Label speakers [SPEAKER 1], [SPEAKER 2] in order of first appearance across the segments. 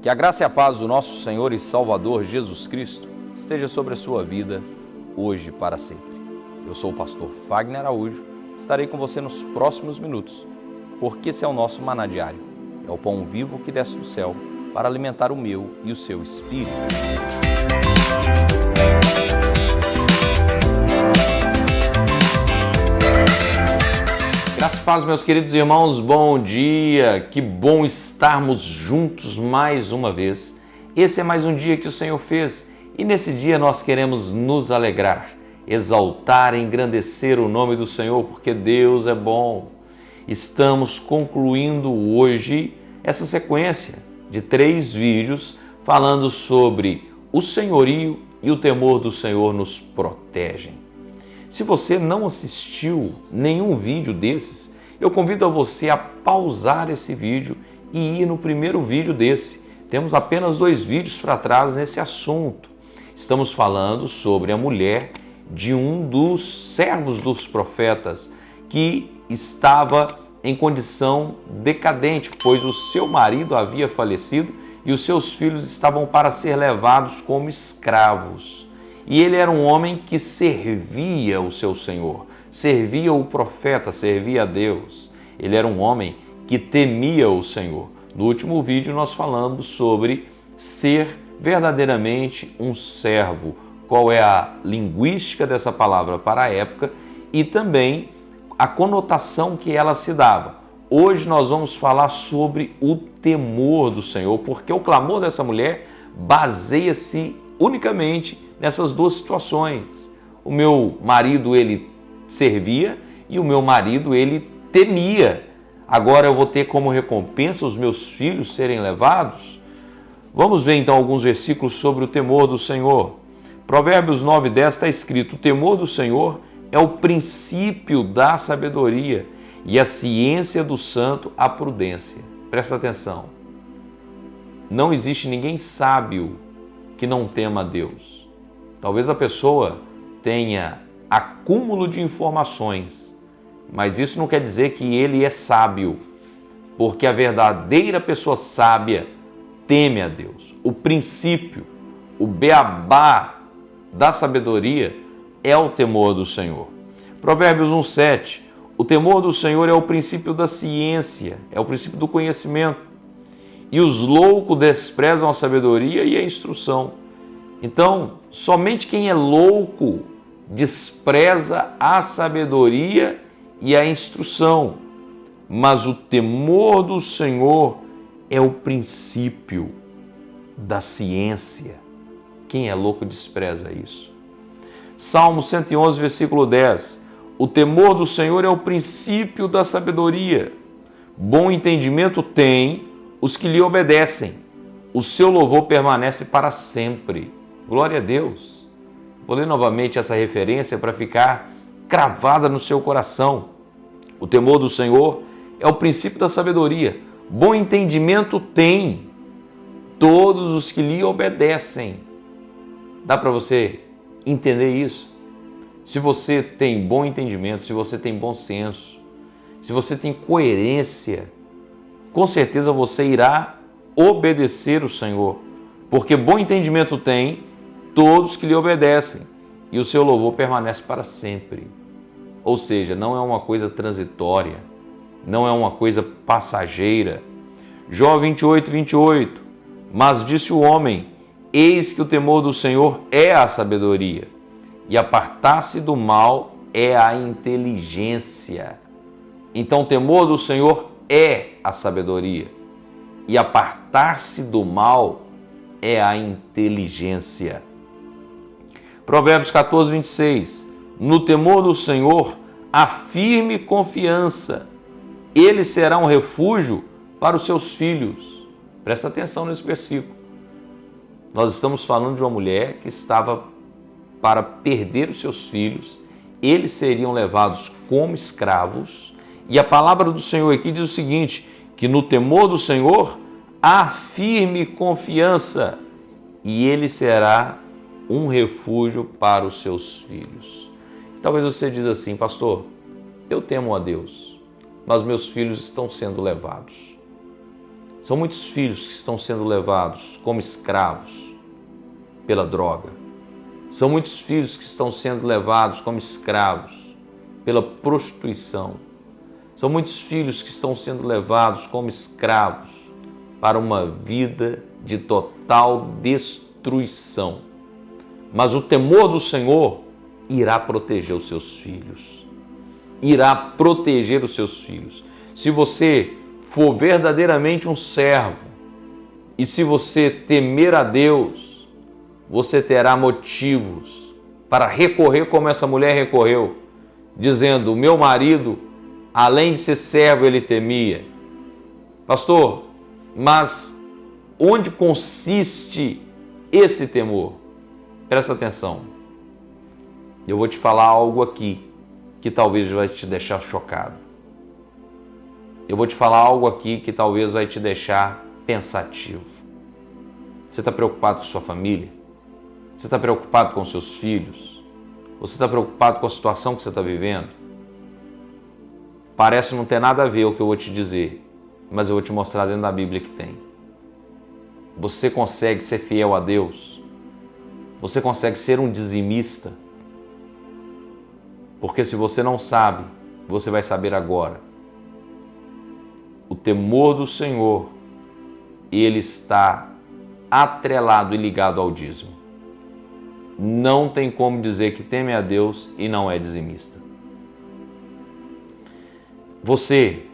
[SPEAKER 1] Que a graça e a paz do nosso Senhor e Salvador Jesus Cristo esteja sobre a sua vida, hoje e para sempre. Eu sou o pastor Fagner Araújo, estarei com você nos próximos minutos, porque esse é o nosso maná diário, é o pão vivo que desce do céu para alimentar o meu e o seu espírito. Graças e paz, meus queridos irmãos, bom dia, que bom estarmos juntos mais uma vez. Esse é mais um dia que o Senhor fez e nesse dia nós queremos nos alegrar, exaltar e engrandecer o nome do Senhor, porque Deus é bom. Estamos concluindo hoje essa sequência de 3 vídeos falando sobre o senhorio e o temor do Senhor nos protegem. Se você não assistiu nenhum vídeo desses, eu convido a você a pausar esse vídeo e ir no primeiro vídeo desse. Temos apenas 2 vídeos para trás nesse assunto. Estamos falando sobre a mulher de um dos servos dos profetas que estava em condição decadente, pois o seu marido havia falecido e os seus filhos estavam para ser levados como escravos. E ele era um homem que servia o seu Senhor, servia o profeta, servia a Deus. Ele era um homem que temia o Senhor. No último vídeo nós falamos sobre ser verdadeiramente um servo, qual é a linguística dessa palavra para a época e também a conotação que ela se dava. Hoje nós vamos falar sobre o temor do Senhor, porque o clamor dessa mulher baseia-se unicamente nessas 2 situações. O meu marido, ele servia e o meu marido, ele temia. Agora eu vou ter como recompensa os meus filhos serem levados? Vamos ver então alguns versículos sobre o temor do Senhor. Provérbios 9:10 está escrito: o temor do Senhor é o princípio da sabedoria e a ciência do santo a prudência. Presta atenção. Não existe ninguém sábio que não tema a Deus. Talvez a pessoa tenha acúmulo de informações, mas isso não quer dizer que ele é sábio, porque a verdadeira pessoa sábia teme a Deus. O princípio, o beabá da sabedoria é o temor do Senhor. Provérbios 1:7, o temor do Senhor é o princípio da ciência, é o princípio do conhecimento. E os loucos desprezam a sabedoria e a instrução. Então, somente quem é louco despreza a sabedoria e a instrução. Mas o temor do Senhor é o princípio da ciência. Quem é louco despreza isso. Salmo 111, versículo 10. O temor do Senhor é o princípio da sabedoria. Bom entendimento tem os que lhe obedecem. O seu louvor permanece para sempre. Glória a Deus. Vou ler novamente essa referência para ficar cravada no seu coração. O temor do Senhor é o princípio da sabedoria. Bom entendimento tem todos os que lhe obedecem. Dá para você entender isso? Se você tem bom entendimento, se você tem bom senso, se você tem coerência, com certeza você irá obedecer o Senhor, porque bom entendimento tem todos que lhe obedecem e o seu louvor permanece para sempre. Ou seja, não é uma coisa transitória, não é uma coisa passageira. Jó 28:28, mas disse o homem, eis que o temor do Senhor é a sabedoria e apartar-se do mal é a inteligência. Então o temor do Senhor é a sabedoria e apartar-se do mal é a inteligência. Provérbios 14:26. No temor do Senhor há firme confiança. Ele será um refúgio para os seus filhos. Presta atenção nesse versículo. Nós estamos falando de uma mulher que estava para perder os seus filhos. Eles seriam levados como escravos. E a palavra do Senhor aqui diz o seguinte, que no temor do Senhor há firme confiança e ele será um refúgio para os seus filhos. Talvez você diz assim, pastor, eu temo a Deus, mas meus filhos estão sendo levados. São muitos filhos que estão sendo levados como escravos pela droga. São muitos filhos que estão sendo levados como escravos pela prostituição. São muitos filhos que estão sendo levados como escravos para uma vida de total destruição. Mas o temor do Senhor irá proteger os seus filhos. Irá proteger os seus filhos. Se você for verdadeiramente um servo e se você temer a Deus, você terá motivos para recorrer como essa mulher recorreu, dizendo: o meu marido, além de ser servo, ele temia. Pastor, mas onde consiste esse temor? Presta atenção. Eu vou te falar algo aqui que talvez vai te deixar chocado. Eu vou te falar algo aqui que talvez vai te deixar pensativo. Você está preocupado com sua família? Você está preocupado com seus filhos? Você está preocupado com a situação que você está vivendo? Parece não ter nada a ver o que eu vou te dizer, mas eu vou te mostrar dentro da Bíblia que tem. Você consegue ser fiel a Deus? Você consegue ser um dizimista? Porque se você não sabe, você vai saber agora. O temor do Senhor, ele está atrelado e ligado ao dízimo. Não tem como dizer que teme a Deus e não é dizimista. Você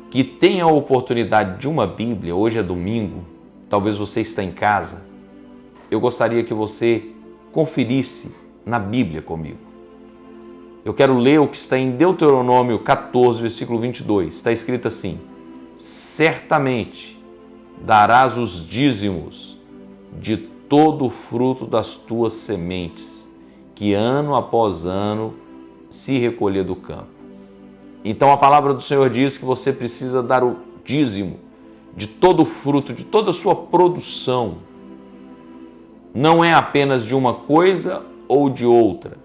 [SPEAKER 1] que tem a oportunidade de uma Bíblia, hoje é domingo, talvez você está em casa, eu gostaria que você conferisse na Bíblia comigo. Eu quero ler o que está em Deuteronômio 14, versículo 22. Está escrito assim: certamente darás os dízimos de todo o fruto das tuas sementes, que ano após ano se recolher do campo. Então a palavra do Senhor diz que você precisa dar o dízimo de todo o fruto, de toda a sua produção. Não é apenas de uma coisa ou de outra,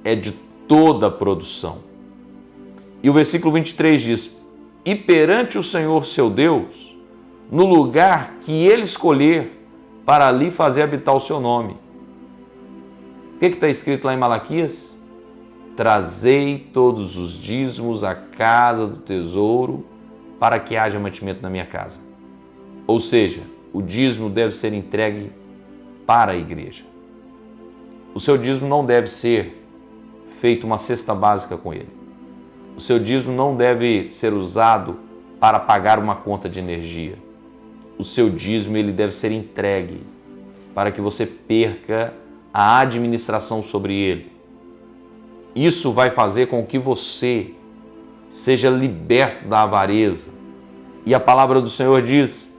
[SPEAKER 1] é de toda a produção. E o versículo 23 diz: e perante o Senhor seu Deus, no lugar que ele escolher, para ali fazer habitar o seu nome. O que está escrito lá em Malaquias? Trazei todos os dízimos à casa do tesouro, para que haja mantimento na minha casa. Ou seja, o dízimo deve ser entregue para a igreja. O seu dízimo não deve ser feito uma cesta básica com ele. O seu dízimo não deve ser usado para pagar uma conta de energia. O seu dízimo ele deve ser entregue para que você perca a administração sobre ele. Isso vai fazer com que você seja liberto da avareza. E a palavra do Senhor diz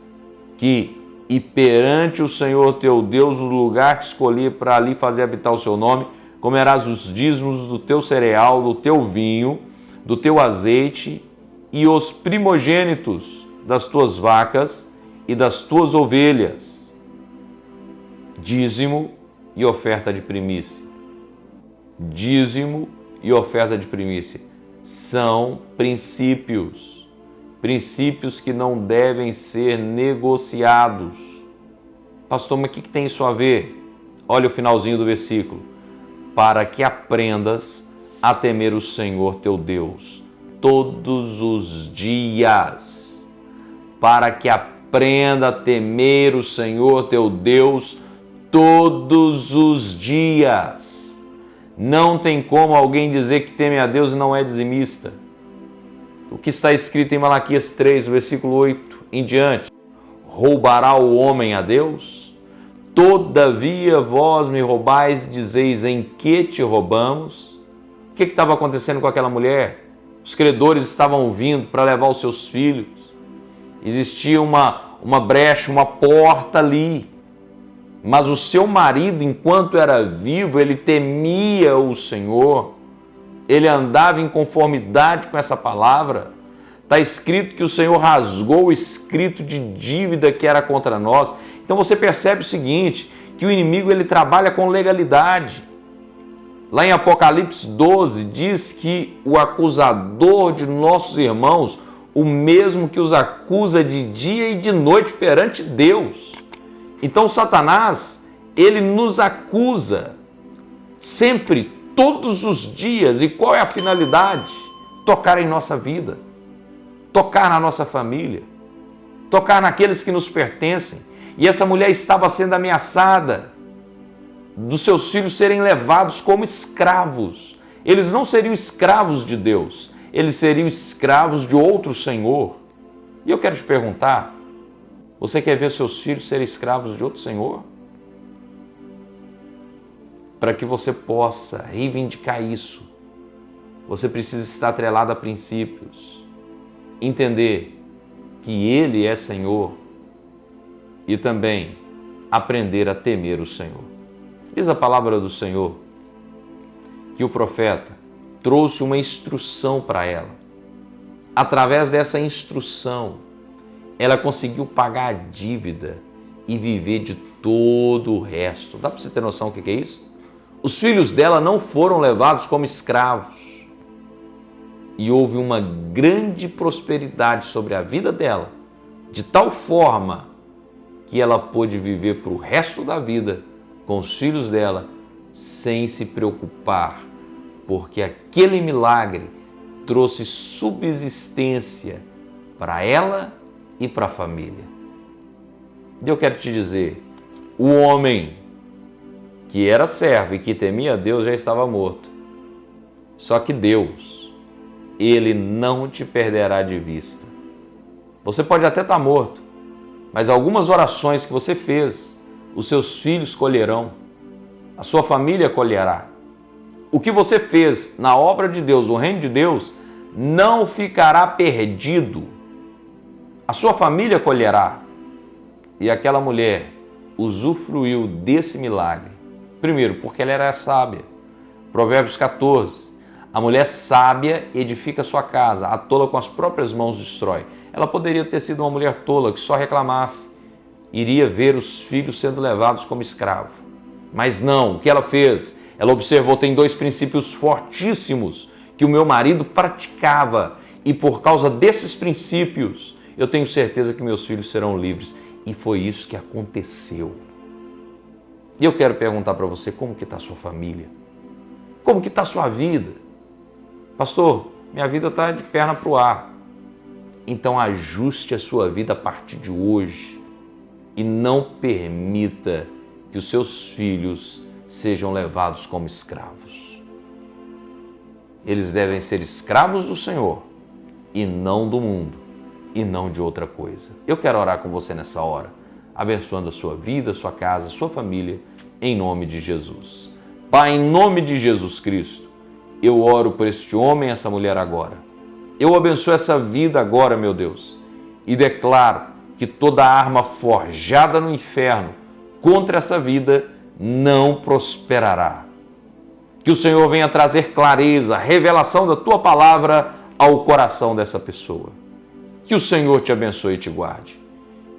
[SPEAKER 1] que e perante o Senhor teu Deus, o lugar que escolhi para ali fazer habitar o seu nome, comerás os dízimos do teu cereal, do teu vinho, do teu azeite e os primogênitos das tuas vacas e das tuas ovelhas. Dízimo e oferta de primícia. Dízimo e oferta de primícia são princípios que não devem ser negociados. Pastor, mas o que tem isso a ver? Olha o finalzinho do versículo. Para que aprendas a temer o Senhor teu Deus todos os dias. Para que aprenda a temer o Senhor teu Deus todos os dias. Não tem como alguém dizer que teme a Deus e não é dizimista. O que está escrito em Malaquias 3, versículo 8 em diante. Roubará o homem a Deus? Todavia vós me roubais e dizeis: em que te roubamos? O que estava acontecendo com aquela mulher? Os credores estavam vindo para levar os seus filhos. Existia uma brecha, uma porta ali. Mas o seu marido, enquanto era vivo, ele temia o Senhor. Ele andava em conformidade com essa palavra. Está escrito que o Senhor rasgou o escrito de dívida que era contra nós. Então você percebe o seguinte, que o inimigo ele trabalha com legalidade. Lá em Apocalipse 12 diz que o acusador de nossos irmãos, o mesmo que os acusa de dia e de noite perante Deus. Então Satanás, ele nos acusa sempre, todos os dias. E qual é a finalidade? Tocar em nossa vida, tocar na nossa família, tocar naqueles que nos pertencem. E essa mulher estava sendo ameaçada dos seus filhos serem levados como escravos. Eles não seriam escravos de Deus, eles seriam escravos de outro senhor. E eu quero te perguntar, você quer ver seus filhos serem escravos de outro senhor? Para que você possa reivindicar isso, você precisa estar atrelado a princípios, entender que Ele é Senhor e também aprender a temer o Senhor. Diz a palavra do Senhor que o profeta trouxe uma instrução para ela. Através dessa instrução, ela conseguiu pagar a dívida e viver de todo o resto. Dá para você ter noção do que é isso? Os filhos dela não foram levados como escravos. E houve uma grande prosperidade sobre a vida dela, de tal forma que ela pôde viver para o resto da vida com os filhos dela, sem se preocupar, porque aquele milagre trouxe subsistência para ela e para a família. E eu quero te dizer, o homem que era servo e que temia a Deus já estava morto. Só que Deus, Ele não te perderá de vista. Você pode até estar morto, mas algumas orações que você fez, os seus filhos colherão, a sua família colherá. O que você fez na obra de Deus, o reino de Deus, não ficará perdido. A sua família colherá. E aquela mulher usufruiu desse milagre. Primeiro, porque ela era sábia. Provérbios 14. A mulher sábia edifica sua casa, a tola com as próprias mãos destrói. Ela poderia ter sido uma mulher tola que só reclamasse, iria ver os filhos sendo levados como escravo. Mas não, o que ela fez? Ela observou, tem dois princípios fortíssimos que o meu marido praticava e por causa desses princípios eu tenho certeza que meus filhos serão livres. E foi isso que aconteceu. E eu quero perguntar para você, como que está a sua família? Como que está a sua vida? Pastor, minha vida está de perna para o ar. Então ajuste a sua vida a partir de hoje e não permita que os seus filhos sejam levados como escravos. Eles devem ser escravos do Senhor e não do mundo e não de outra coisa. Eu quero orar com você nessa hora, abençoando a sua vida, a sua casa, a sua família, em nome de Jesus. Pai, em nome de Jesus Cristo, eu oro por este homem e essa mulher agora. Eu abençoo essa vida agora, meu Deus, e declaro que toda arma forjada no inferno contra essa vida não prosperará. Que o Senhor venha trazer clareza, revelação da Tua palavra ao coração dessa pessoa. Que o Senhor te abençoe e te guarde.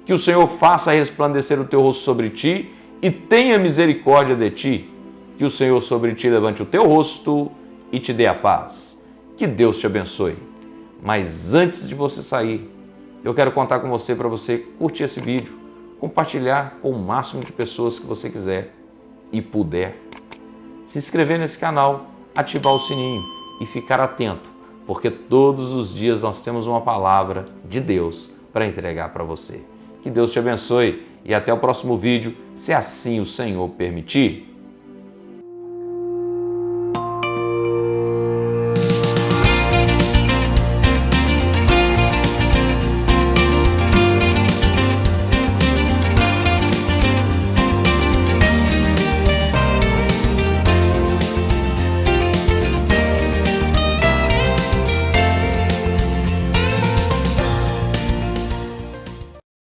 [SPEAKER 1] Que o Senhor faça resplandecer o Teu rosto sobre ti e tenha misericórdia de ti. Que o Senhor sobre ti levante o Teu rosto e te dê a paz. Que Deus te abençoe. Mas antes de você sair, eu quero contar com você para você curtir esse vídeo, compartilhar com o máximo de pessoas que você quiser e puder. Se inscrever nesse canal, ativar o sininho e ficar atento, porque todos os dias nós temos uma palavra de Deus para entregar para você. Que Deus te abençoe e até o próximo vídeo, se assim o Senhor permitir.